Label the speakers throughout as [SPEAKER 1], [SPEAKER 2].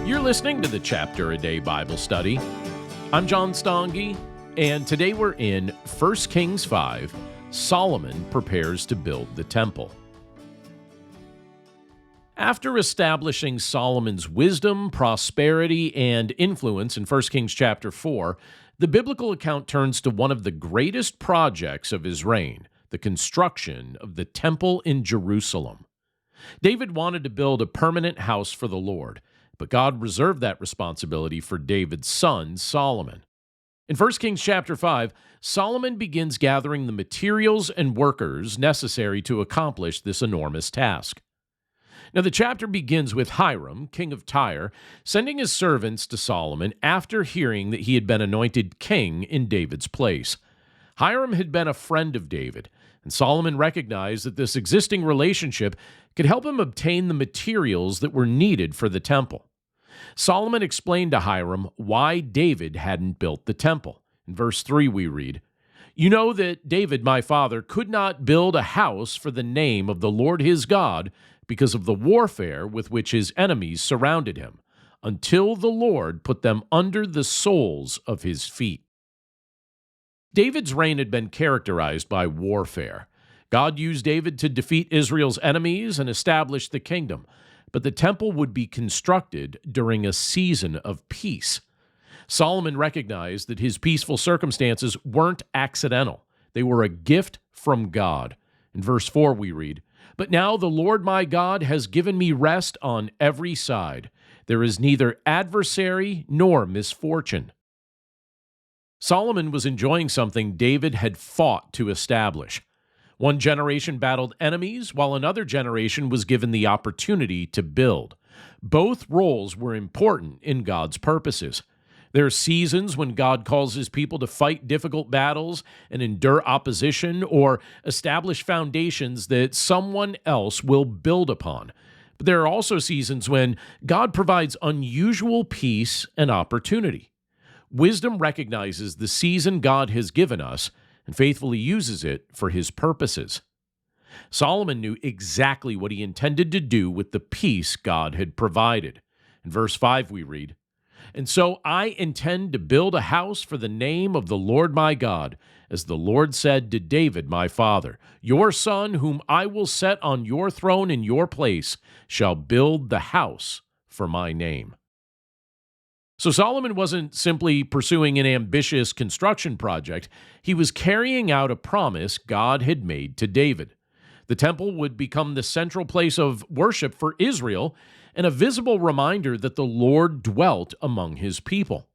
[SPEAKER 1] You're listening to the Chapter a Day Bible Study. I'm John Stange, and today we're in 1 Kings 5. Solomon prepares to build the temple. After establishing Solomon's wisdom, prosperity, and influence in 1 Kings chapter 4, the biblical account turns to one of the greatest projects of his reign, the construction of the temple in Jerusalem. David wanted to build a permanent house for the Lord, but God reserved that responsibility for David's son, Solomon. In 1 Kings chapter 5, Solomon begins gathering the materials and workers necessary to accomplish this enormous task. Now, the chapter begins with Hiram, king of Tyre, sending his servants to Solomon after hearing that he had been anointed king in David's place. Hiram had been a friend of David, and Solomon recognized that this existing relationship could help him obtain the materials that were needed for the temple. Solomon explained to Hiram why David hadn't built the temple. In verse 3 we read, "You know that David, my father, could not build a house for the name of the Lord his God because of the warfare with which his enemies surrounded him, until the Lord put them under the soles of his feet." David's reign had been characterized by warfare. God used David to defeat Israel's enemies and establish the kingdom, but the temple would be constructed during a season of peace. Solomon recognized that his peaceful circumstances weren't accidental. They were a gift from God. In verse 4 we read, "But now the Lord my God has given me rest on every side. There is neither adversary nor misfortune." Solomon was enjoying something David had fought to establish. One generation battled enemies, while another generation was given the opportunity to build. Both roles were important in God's purposes. There are seasons when God calls his people to fight difficult battles and endure opposition or establish foundations that someone else will build upon. But there are also seasons when God provides unusual peace and opportunity. Wisdom recognizes the season God has given us and faithfully uses it for his purposes. Solomon knew exactly what he intended to do with the peace God had provided. In verse 5 we read, "And so I intend to build a house for the name of the Lord my God, as the Lord said to David my father, your son whom I will set on your throne in your place shall build the house for my name." So Solomon wasn't simply pursuing an ambitious construction project. He was carrying out a promise God had made to David. The temple would become the central place of worship for Israel and a visible reminder that the Lord dwelt among his people.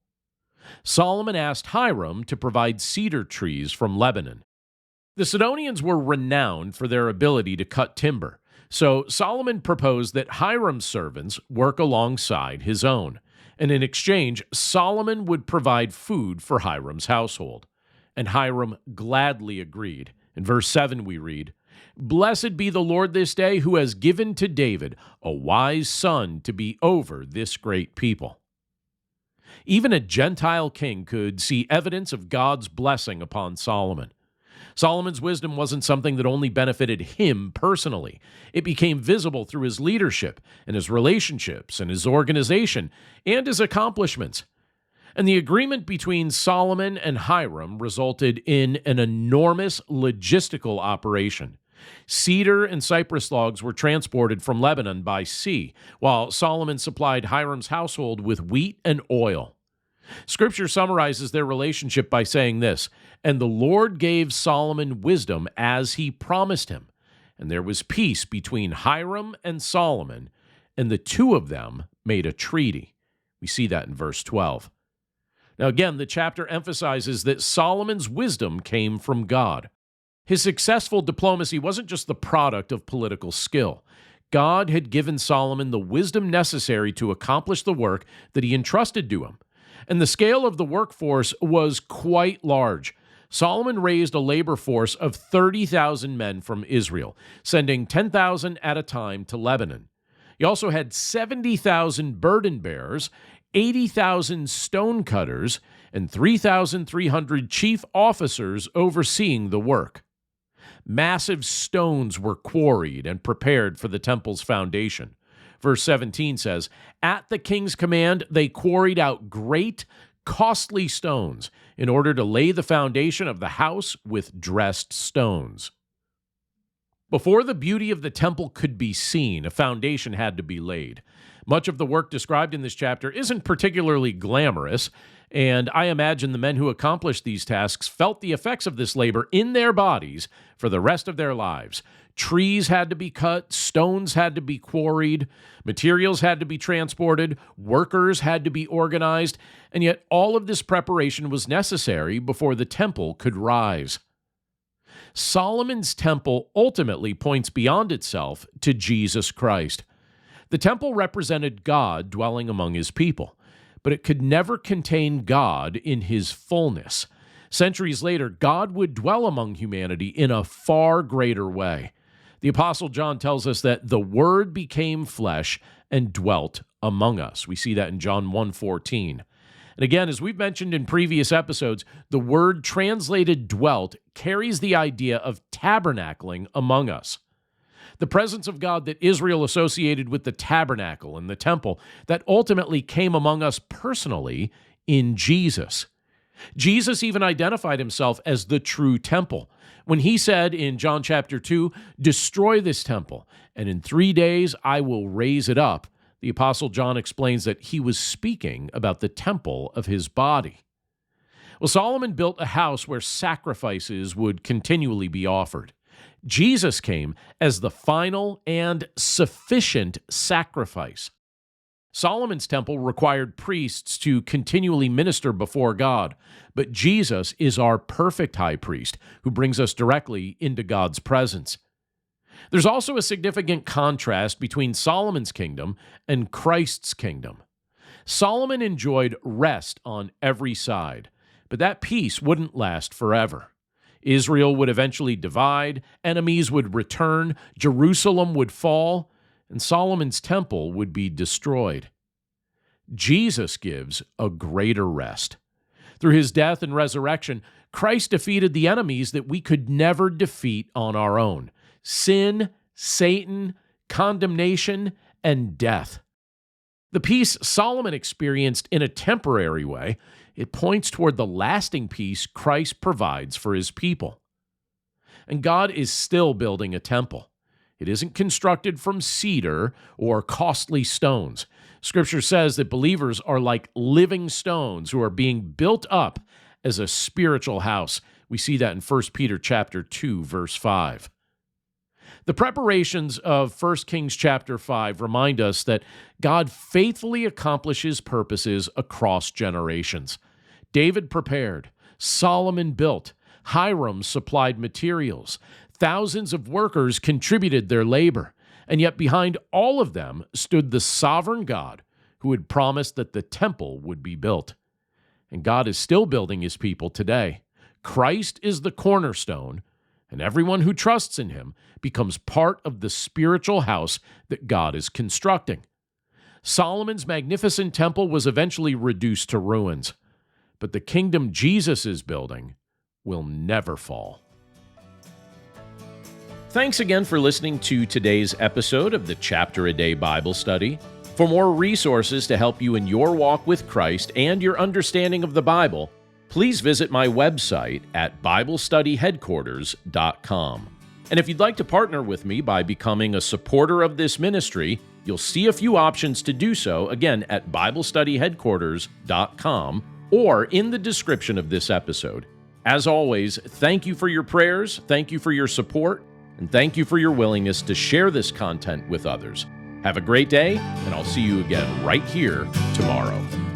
[SPEAKER 1] Solomon asked Hiram to provide cedar trees from Lebanon. The Sidonians were renowned for their ability to cut timber, so Solomon proposed that Hiram's servants work alongside his own. And in exchange, Solomon would provide food for Hiram's household. And Hiram gladly agreed. In verse 7 we read, "Blessed be the Lord this day who has given to David a wise son to be over this great people." Even a Gentile king could see evidence of God's blessing upon Solomon. Solomon's wisdom wasn't something that only benefited him personally. It became visible through his leadership and his relationships and his organization and his accomplishments. And the agreement between Solomon and Hiram resulted in an enormous logistical operation. Cedar and cypress logs were transported from Lebanon by sea, while Solomon supplied Hiram's household with wheat and oil. Scripture summarizes their relationship by saying this, "And the Lord gave Solomon wisdom as he promised him, and there was peace between Hiram and Solomon, and the two of them made a treaty." We see that in verse 12. Now again, the chapter emphasizes that Solomon's wisdom came from God. His successful diplomacy wasn't just the product of political skill. God had given Solomon the wisdom necessary to accomplish the work that he entrusted to him. And the scale of the workforce was quite large. Solomon raised a labor force of 30,000 men from Israel, sending 10,000 at a time to Lebanon. He also had 70,000 burden bearers, 80,000 stone cutters, and 3,300 chief officers overseeing the work. Massive stones were quarried and prepared for the temple's foundation. Verse 17 says, "At the king's command, they quarried out great, costly stones in order to lay the foundation of the house with dressed stones." Before the beauty of the temple could be seen, a foundation had to be laid. Much of the work described in this chapter isn't particularly glamorous, and I imagine the men who accomplished these tasks felt the effects of this labor in their bodies for the rest of their lives. Trees had to be cut, stones had to be quarried, materials had to be transported, workers had to be organized, and yet all of this preparation was necessary before the temple could rise. Solomon's temple ultimately points beyond itself to Jesus Christ. The temple represented God dwelling among his people, but it could never contain God in his fullness. Centuries later, God would dwell among humanity in a far greater way. The Apostle John tells us that the Word became flesh and dwelt among us. We see that in John 1:14. And again, as we've mentioned in previous episodes, the word translated dwelt carries the idea of tabernacling among us. The presence of God that Israel associated with the tabernacle and the temple that ultimately came among us personally in Jesus. Jesus even identified himself as the true temple when he said in John chapter 2, "Destroy this temple, and in 3 days I will raise it up." The Apostle John explains that he was speaking about the temple of his body. Well, Solomon built a house where sacrifices would continually be offered. Jesus came as the final and sufficient sacrifice. Solomon's temple required priests to continually minister before God, but Jesus is our perfect high priest who brings us directly into God's presence. There's also a significant contrast between Solomon's kingdom and Christ's kingdom. Solomon enjoyed rest on every side, but that peace wouldn't last forever. Israel would eventually divide, enemies would return, Jerusalem would fall, and Solomon's temple would be destroyed. Jesus gives a greater rest. Through his death and resurrection, Christ defeated the enemies that we could never defeat on our own: sin, Satan, condemnation, and death. The peace Solomon experienced in a temporary way, it points toward the lasting peace Christ provides for his people. And God is still building a temple. It isn't constructed from cedar or costly stones. Scripture says that believers are like living stones who are being built up as a spiritual house. We see that in 1 Peter chapter 2, verse 5. The preparations of 1 Kings chapter 5 remind us that God faithfully accomplishes purposes across generations. David prepared, Solomon built, Hiram supplied materials, thousands of workers contributed their labor, and yet behind all of them stood the sovereign God who had promised that the temple would be built. And God is still building his people today. Christ is the cornerstone, and everyone who trusts in him becomes part of the spiritual house that God is constructing. Solomon's magnificent temple was eventually reduced to ruins, but the kingdom Jesus is building will never fall. Thanks again for listening to today's episode of the Chapter a Day Bible Study. For more resources to help you in your walk with Christ and your understanding of the Bible, please visit my website at BibleStudyHeadquarters.com. And if you'd like to partner with me by becoming a supporter of this ministry, you'll see a few options to do so, again, at BibleStudyHeadquarters.com or in the description of this episode. As always, thank you for your prayers, thank you for your support, and thank you for your willingness to share this content with others. Have a great day, and I'll see you again right here tomorrow.